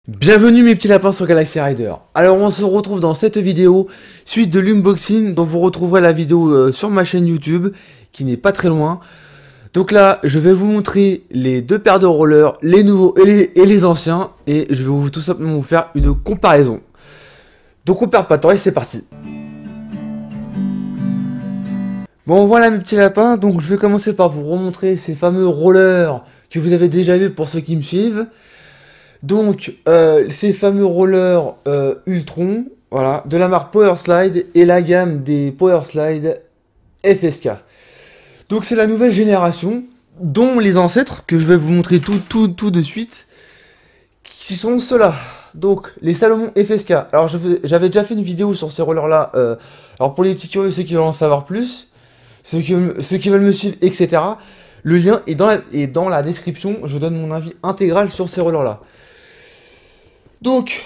Bienvenue mes petits lapins sur Galaxy Rider. Alors on se retrouve dans cette vidéo suite de l'unboxing dont vous retrouverez la vidéo sur ma chaîne YouTube qui n'est pas très loin. Donc là je vais vous montrer les deux paires de rollers, les nouveaux et les anciens, et je vais tout simplement vous faire une comparaison. Donc on perd pas de temps et c'est parti. Bon voilà mes petits lapins, donc je vais commencer par vous remontrer ces fameux rollers que vous avez déjà vus pour ceux qui me suivent. Donc, ces fameux rollers Ultron, voilà, de la marque Powerslide et la gamme des Powerslide FSK. Donc, c'est la nouvelle génération, dont les ancêtres, que je vais vous montrer tout de suite, qui sont ceux-là. Donc, les Salomon FSK. Alors, j'avais déjà fait une vidéo sur ces rollers-là. Alors, pour les petits curieux, ceux qui veulent en savoir plus, ceux qui veulent me suivre, etc., le lien est dans la description. Je donne mon avis intégral sur ces rollers-là. Donc,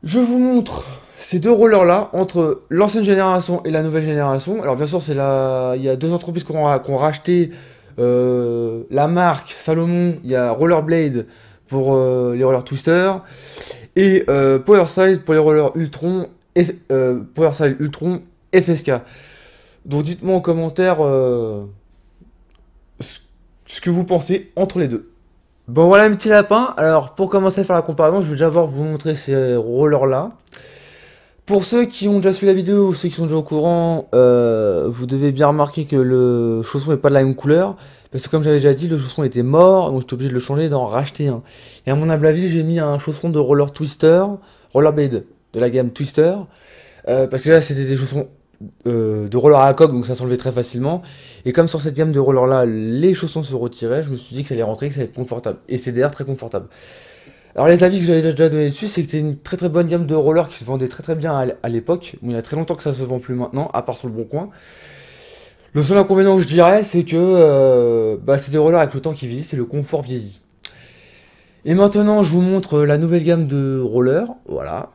je vous montre ces deux rollers-là, entre l'ancienne génération et la nouvelle génération. Alors bien sûr, il y a deux entreprises qui ont racheté la marque Salomon. Il y a Rollerblade pour les rollers Twister, et Powerslide pour les rollers Ultron, Powerslide Ultron FSK. Donc dites-moi en commentaire ce que vous pensez entre les deux. Bon voilà mes petits lapins, alors pour commencer à faire la comparaison, je vais d'abord vous montrer ces rollers là. Pour ceux qui ont déjà suivi la vidéo ou ceux qui sont déjà au courant, vous devez bien remarquer que le chausson n'est pas de la même couleur. Parce que comme j'avais déjà dit, le chausson était mort, donc j'étais obligé de le changer et d'en racheter un. Et à mon humble avis, j'ai mis un chausson de roller Twister, Rollerblade de la gamme Twister. Parce que là c'était des chaussons de roller à coque, donc ça s'enlevait très facilement. Et comme sur cette gamme de rollers là, les chaussons se retiraient, je me suis dit que ça allait rentrer, que ça allait être confortable. Et c'est d'ailleurs très confortable. Alors les avis que j'avais déjà donné dessus, c'est que c'est une très bonne gamme de rollers qui se vendait très bien à l'époque. Bon, il y a très longtemps que ça se vend plus maintenant, à part sur le bon coin. Le seul inconvénient que je dirais, c'est que c'est des rollers avec le temps qui vieillit, c'est le confort vieilli. Et maintenant, je vous montre la nouvelle gamme de rollers, voilà,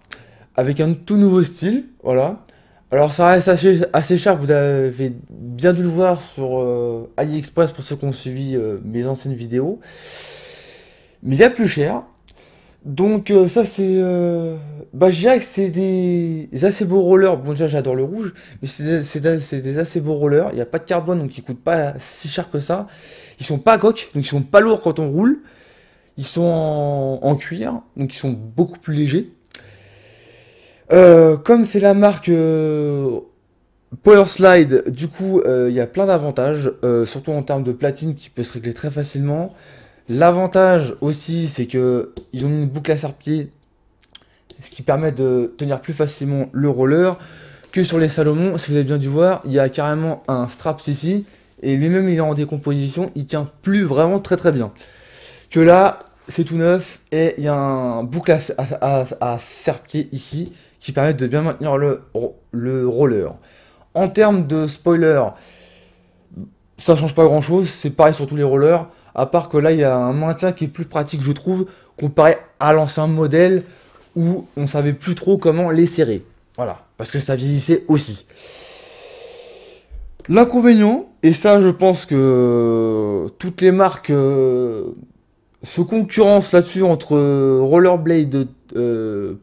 avec un tout nouveau style, voilà. Alors ça reste assez cher, vous avez bien dû le voir sur AliExpress pour ceux qui ont suivi mes anciennes vidéos. Mais il y a plus cher. Donc ça c'est... je dirais que c'est des assez beaux rollers. Bon déjà j'adore le rouge, mais c'est des assez beaux rollers. Il n'y a pas de carbone, donc ils coûtent pas si cher que ça. Ils sont pas à coque, donc ils sont pas lourds quand on roule. Ils sont en cuir, donc ils sont beaucoup plus légers. Comme c'est la marque Powerslide, du coup, il y a plein d'avantages, surtout en termes de platine qui peut se régler très facilement. L'avantage aussi, c'est que ils ont une boucle à serre-pied, ce qui permet de tenir plus facilement le roller que sur les Salomon. Si vous avez bien dû voir, il y a carrément un straps ici, et lui-même il est en décomposition, il tient plus vraiment très bien. Que là, c'est tout neuf, et il y a un boucle à serre-pied ici, qui permettent de bien maintenir le roller. En termes de spoiler, ça change pas grand chose, c'est pareil sur tous les rollers, à part que là il y a un maintien qui est plus pratique je trouve, comparé à l'ancien modèle où on savait plus trop comment les serrer. Voilà, parce que ça vieillissait aussi. L'inconvénient, et ça je pense que toutes les marques se concurrencent là-dessus entre Rollerblade,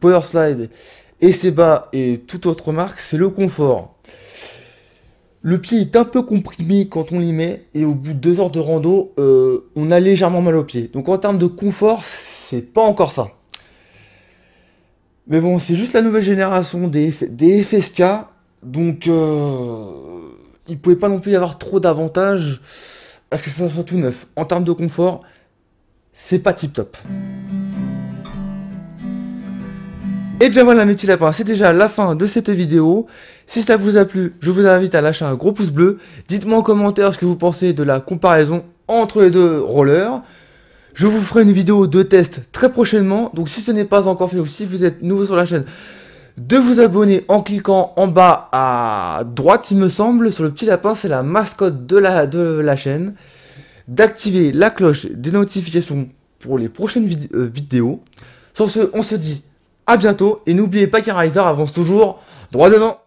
Powerslide et Seba et toute autre marque, c'est le confort. Le pied est un peu comprimé quand on l'y met, et au bout de 2 heures de rando, on a légèrement mal au pied. Donc en termes de confort, c'est pas encore ça. Mais bon, c'est juste la nouvelle génération des FSK, donc il pouvait pas non plus y avoir trop d'avantages à ce que ça soit tout neuf. En termes de confort, c'est pas tip top. Et bien voilà mes petits lapins, c'est déjà la fin de cette vidéo. Si ça vous a plu, je vous invite à lâcher un gros pouce bleu. Dites-moi en commentaire ce que vous pensez de la comparaison entre les deux rollers. Je vous ferai une vidéo de test très prochainement. Donc si ce n'est pas encore fait ou si vous êtes nouveau sur la chaîne, de vous abonner en cliquant en bas à droite il me semble. Sur le petit lapin, c'est la mascotte de la chaîne. D'activer la cloche des notifications pour les prochaines vidéos. Sur ce, on se dit à bientôt, et n'oubliez pas qu'un rider avance toujours droit devant.